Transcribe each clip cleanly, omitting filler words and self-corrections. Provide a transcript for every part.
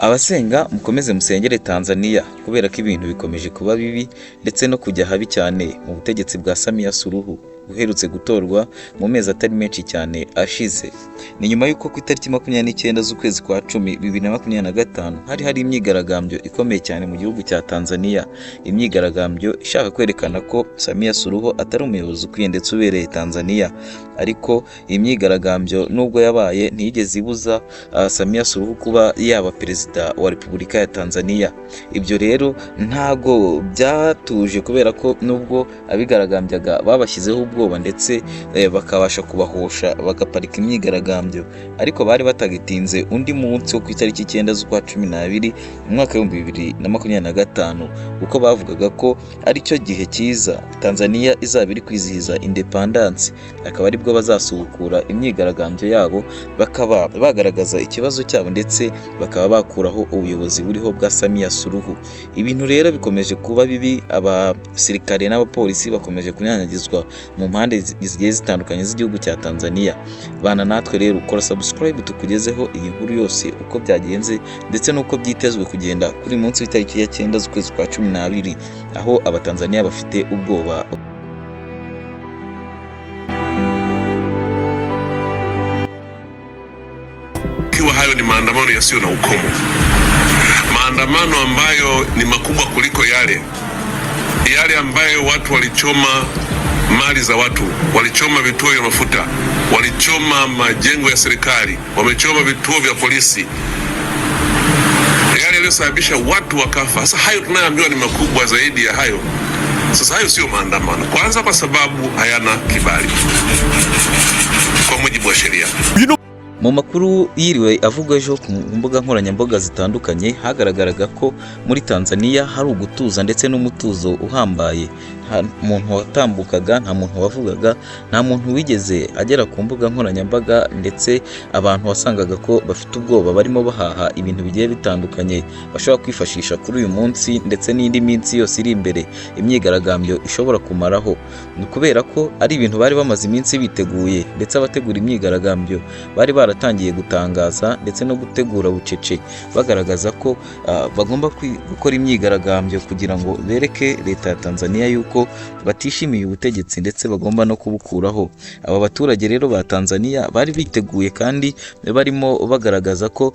Abasenga mukomeze musengere Tanzania kubera ko ibintu bikomeje kuba bibi ndetse no kujya habi cyane mu butegetsi bwa Samia Suluhu uherutse gutorwa mu mezi atari menshi cyane ashize. Ni nyuma y'uko ku itariki 29 z'ukwezi kwa 10 2025 hari imyigaragambyo ikomeye cyane mu gihugu cya Tanzania. Imyigaragambyo ishaka kwerekana ko Samia Suluhu atari umuyobozi ukwiye ndetse ubereye Tanzania, ariko imyigaragambyo nubwo yabaye ntiyigeze ibuza Samia Suluhu kuba yaba perezida wa Repubulika ya Tanzania. Ibyo rero ntago byatuje kubera ko nubwo abigaragambyaga babashyizeho ubwoba ndetse bakabasha kubahosha bagaparika imyigaragambyo, ariko bari batagitinze undi munsi wo ku itariki 9 z'ukwa 12 mu mwaka wa 2025 uko bavugaga ko ari cyo gihe cyiza Tanzania izaba iri kwizihiza independence, akaba aribwo bazasubukura imyigaragambyo yabo bakaba bagaragaza ikibazo cyabo ndetse bakaba bakuraho ubuyobozi buriho bwa Samia Suluhu. Ibintu rero bikomeje kuba bibi, abasirikare n'abapolisi bakomeje kunyanyagizwa mu mpande zigiye zitandukanye z'igihugu cya Tanzania. Bana natwe rero ukora subscribe tukugezeho iyi nkuru yose uko byagenze ndetse nuko byitezwe kugenda kuri munsi w'itariki ya 9 z'ukwezi kwa 12 aho abatanzania bafite ubwoba. Ikiwa hayo ni maandamano yasiyo na ukomo, maandamano ambayo ni makubwa kuliko yale ambayo watu walichoma mali za watu, walichoma vituo vya mafuta, walichoma majengo ya serikali, wamechoma vituo vya polisi, yale yaliyosababisha watu wakafa. Sasa hayo tunayoambiwa ni makubwa zaidi ya hayo. Sasa hayo sio maandamano, kwanza kwa sababu hayana kibali kwa mujibu wa sheria. Mu makuru yiriwe avugwa ejo ku mbuga nkoranyambaga zitandukanye hagaragaraga ko muri Tanzania hari ugutuza ndetse n'umutuzo uhambaye. Nta muntu watambukaga, nta muntu wavugaga, nta muntu wigeze agera ku mbuga nkoranyambaga, ndetse abantu wasangaga ko bafite ubwoba barimo bahaha ibintu bigiye bitandukanye bashobora kwifashisha kuri uyu munsi ndetse n'indi minsi yose iri imbere imyigaragambyo ishobora kumaraho. Ni kubera ko ari ibintu bari bamaze iminsi biteguye, ndetse abategura imyigaragambyo bari baratangiye gutangaza ndetse no gutegura bucece bagaragaza ko bagomba gukora imyigaragambyo kugira ngo bereke leta ya Tanzania yuko batishimiye ubutegetsi ndetse bagomba no kubukuraho. Aba baturage rero ba Tanzania bari biteguye kandi barimo bagaragaza ko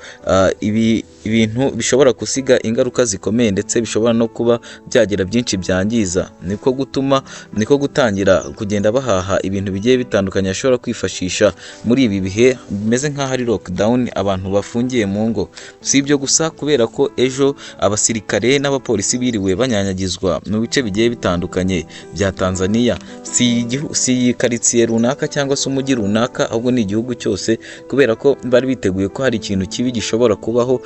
ibintu bishobora gusiga ingaruka zikomeye ndetse bishobora no kuba byagira byinshi byangiza. Niko gutangira kugenda bahaha ibintu bigiye bitandukanye ashobora kwifashisha muri ibi bihe bimeze nk'aho ari lockdown, abantu bafungiye mu ngo. Si ibyo gusa, kubera ko ejo abasirikare n'abapolisi biriwe banyanyagizwa mu bice bigiye bitandukanye bya Tanzania. Si karitsiye runaka cyangwa se umujyi runaka, ahubwo ni igihugu cyose, kubera ko bari biteguye ko hari ikintu kibi gishobora kubaho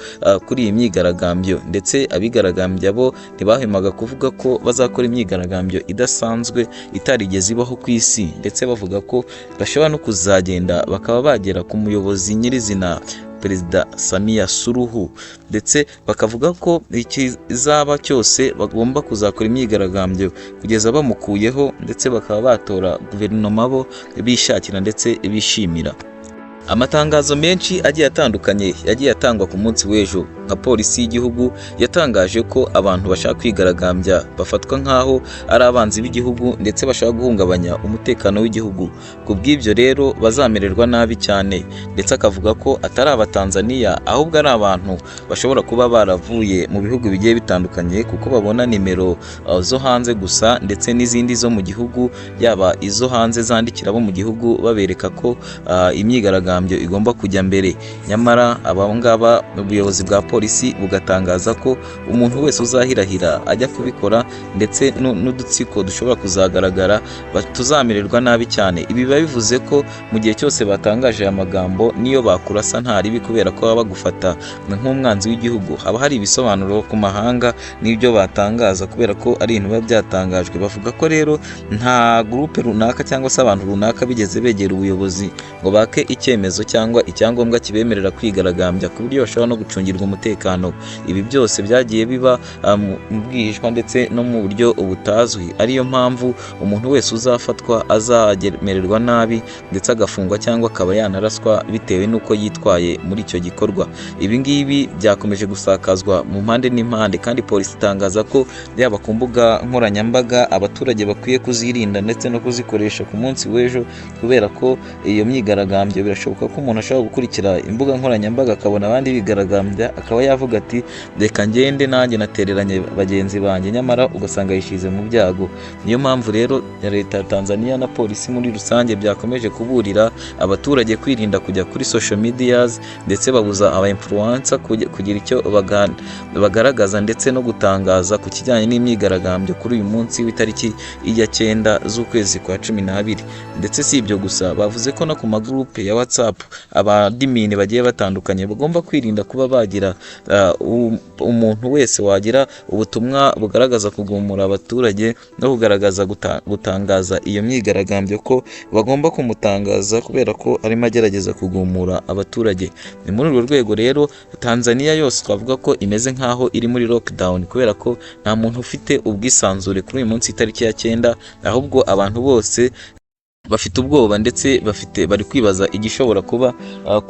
kuri iyi myigaragambyo. Ndetse abigaragambya bo ntibahemaga kuvuga ko bazakora imyigaragambyo idasanzwe itarigeze ibaho ku isi, ndetse bavuga ko bashobora no kuzagenda bakaba bagera ku muyobozi nyirizina Perezida Samia Suluhu, ndetse bakavuga ko ikizaba cyose bagomba kuzakora imyigaragambyo kugeza bamukuyeho, ndetse bakaba batora guverinoma bo bishakira ndetse bishimira. Amatangazo menshi agiye atandukanye yagiye atangwa ku munsi w'ejo. Nka polisi y'igihugu yatangaje ko abantu bashaka kwigaragambya bafatwa nk'aho ari abanzi b'igihugu ndetse bashaka guhungabanya umutekano w'igihugu. Ku bw'ibyo rero bazamererwa nabi cyane, ndetse akavuga ko atari abatanzania ahubwo ari abantu bashobora kuba baravuye mu bihugu bigiye bitandukanye kuko babona nimero zo hanze gusa, ndetse n'izindi zo mu gihugu, yaba izo hanze zandikira abo mu gihugu babereka ko imyigaragambyo igomba kujya mbere. Nyamara abangaba ubuyobozi bwa polisi bugatangaza ko umuntu wese uzahirahira ajya kubikora, ndetse n'udutsiko dushobora kuzagaragara tuzamererwa nabi cyane. Ibi biba bivuze ko mu gihe cyose batangaje aya magambo niyo bakurasa nta ribi, kubera ko baba bagufata nk'umwanzi w'igihugu. Haba hari ibisobanuro ku mahanga n'ibyo batangaza kubera ko ari ibintu biba byatangajwe. Bavuga ko rero nta groupe runaka cyangwa se abantu runaka bigeze begera ubuyobozi ngo bake icyemezo icyemezo cyangwa icyangombwa kibemerera kwigaragambya ku buryo bashobora no gucungirwa umutekano. Ibi byose byagiye biba mu bwihishwa ndetse no mu buryo butazwi, ariyo mpamvu umuntu wese uzafatwa azamererwa nabi ndetse agafungwa cyangwa akaba yanaraswa bitewe n'uko yitwaye muri icyo gikorwa. Ibi ngibi byakomeje gusakazwa mu mpande n'impande, kandi polisi itangaza ko yaba ku mbuga nkoranyambaga abaturage bakwiye kuzirinda ndetse no kuzikoresha ku munsi w'ejo, kubera ko iyo myigaragambyo birashoboka ko umuntu ashobora gukurikira imbuga nkoranyambaga akabona abandi bigaragambya, akaba yavuga ati reka ngende nanjye natereranye bagenzi banjye, nyamara ugasanga yishize mu byago. Niyo mpamvu rero leta ya Tanzania na polisi muri rusange byakomeje kuburira abaturage kwirinda kujya kuri social medias, ndetse babuza aba influencer kugira icyo bagaragaza ndetse no gutangaza ku kijyanye n'imyigaragambyo kuri uyu munsi w'itariki ya 9 z'ukwezi kwa 12. Ndetse si ibyo gusa, bavuze ko no ku magroupe ya WhatsApp abadimini bagiye batandukanye bagomba kwirinda kuba bagira umuntu wese wagira ubutumwa bugaragaza kugumura abaturage no kugaragaza gutangaza iyo myigaragambyo ko bagomba kumutangaza, kubera ko arimo agerageza kugumura abaturage. Ni muri urwo rwego rero Tanzania yose twavuga ko imeze nkaho iri muri lockdown, kubera ko nta muntu ufite ubwisanzure kuri uyu munsi itariki ya 9, ahubwo abantu bose bafite ubwoba ndetse bari kwibaza igishobora kuba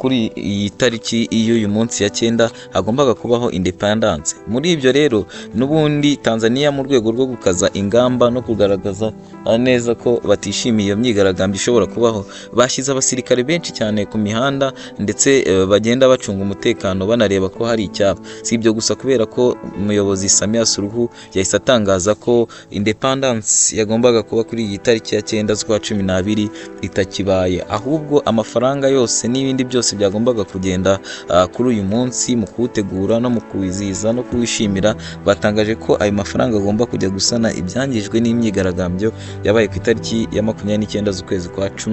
kuri iyi tariki y'uyu munsi ya 9 hagombaga kubaho independence. Muri ibyo rero n'ubundi Tanzania mu rwego rwo gukaza ingamba no kugaragaza neza ko batishimiye iyo myigaragambyo ishobora kubaho, bashyize abasirikare benshi cyane ku mihanda ndetse bagenda bacunga umutekano banareba ko hari icyaba. Si ibyo gusa, kubera ko umuyobozi Samia Suluhu yahise atangaza ko independence yagombaga kuba kuri iyi tariki ya 9 z'ukwa 12 itakibaye, ahubwo amafaranga yose n'ibindi byose byagombaga kugenda kuri uyu munsi mu kuwutegura no mu kuwizihiza no kuwishimira, batangaje ko ayo mafaranga agomba kujya gusana ibyangijwe n'imyigaragambyo yabaye ku itariki ya 29 z'ukwezi kwa 10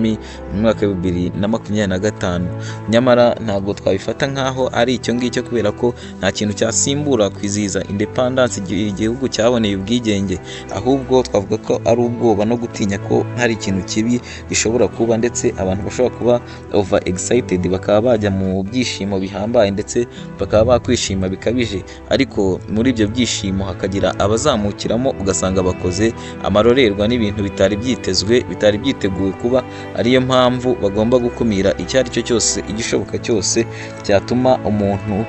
mu mwaka wa 2025. Nyamara ntabwo twabifata nkaho ari icyo ngicyo, kubera ko nta kintu cyasimbura kwizihiza independence igihugu cyaboneye ubwigenge, ahubwo twavuga ko ari ubwoba no gutinya ko hari ikintu kibi gishobora kuba, ndetse abantu bashobora kuba over excited bakaba bajya mu byishimo bihambaye ndetse bakaba bakwishima bikabije, ariko muri ibyo byishimo hakagira abazamukiramo ugasanga bakoze amarorerwa n'ibintu bitari byitezwe, bitari byiteguye kuba. Ariyo mpamvu bagomba gukumira icyo ari cyo cyose, igishoboka cyose cyatuma umuntu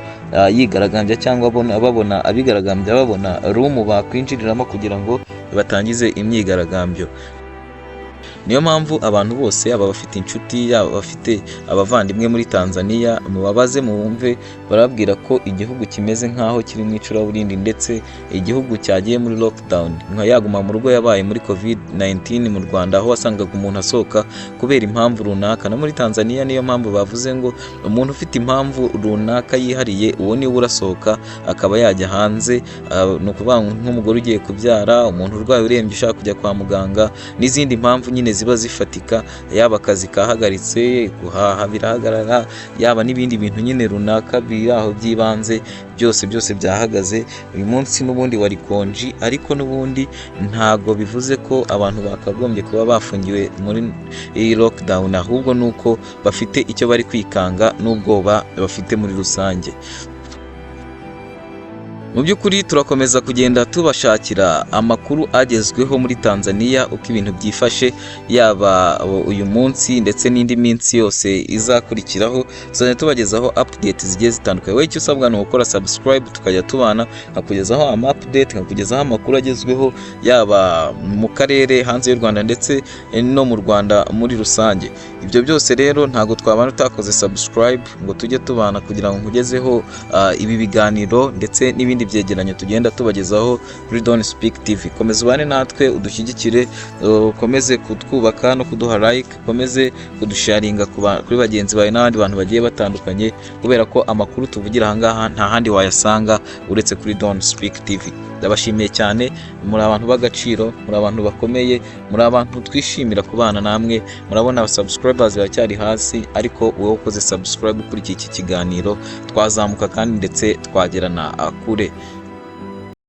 yigaragambya cyangwa babona abigaragambya babona room bakwinjiriramo kugira ngo batangize imyigaragambyo. Niyo mpamvu abantu bose, aba bafite inshuti, yaba bafite abavandimwe muri Tanzania, mubabaze mumve barabwira ko igihugu kimeze nkaho kiri mu icuraburindi, ndetse igihugu cyagiye muri lockdown. Nka yaguma mu rugo yabaye muri COVID-19 mu Rwanda, aho wasangaga umuntu asohoka kubera impamvu runaka. No muri Tanzania niyo mpamvu bavuze ngo umuntu ufite impamvu runaka yihariye, uwo niwe urasohoka akaba yajya hanze. No kuvuga nk'umugore ugiye kubyara, umuntu urwaye urembye ushaka kujya kwa muganga, n'izindi mpamvu nyine ziba zifatika, yaba akazi kahagaritse, guhaha birahagarara, yaba n'ibindi bintu nyine runaka biri aho by'ibanze, byose byahagaze. Uyu munsi n'ubundi wari konji, ariko n'ubundi ntago bivuze ko abantu bakagombye kuba bafungiwe muri iyi lockdown, ahubwo nuko bafite icyo bari kwikanga n'ubwoba bafite muri rusange. Mu by'ukuri turakomeza kugenda tubashakira amakuru agezweho muri Tanzania, uko ibintu byifashe, yaba uyu munsi ndetse n'indi minsi yose izakurikiraho. Tuzajya tubagezaho update zigiye zitandukanye. Wowe icyo usabwa ni gukora subscribe, tukajya tubana nkakugezaho update, nkakugezaho amakuru agezweho, yaba mu karere, hanze y'u Rwanda ndetse no mu Rwanda muri rusange. Ibyo byose rero ntago twabana utakoze subscribe ngo tujye tubana kugira ngo nkugezeho ibi biganiro ndetse n'ibindi byegeranyo tugenda tubagezaho kuri Don't Speak TV. Komeza ubane natwe, udushyigikire, ukomeze kutwubaka no kuduha like, ukomeze kudusharinga kuri bagenzi bawe n'abandi bantu bagiye batandukanye, kubera ko amakuru tuvugira aha ngaha nta handi wayasanga uretse kuri Don't Speak TV. Ndabashimiye cyane, muri abantu b'agaciro, muri abantu bakomeye, muri abantu twishimira kubana namwe. Murabona subscribers baracyari hasi, ariko wowe ukoze subscribe kuri iki kiganiro twazamuka kandi ndetse twagerana kure.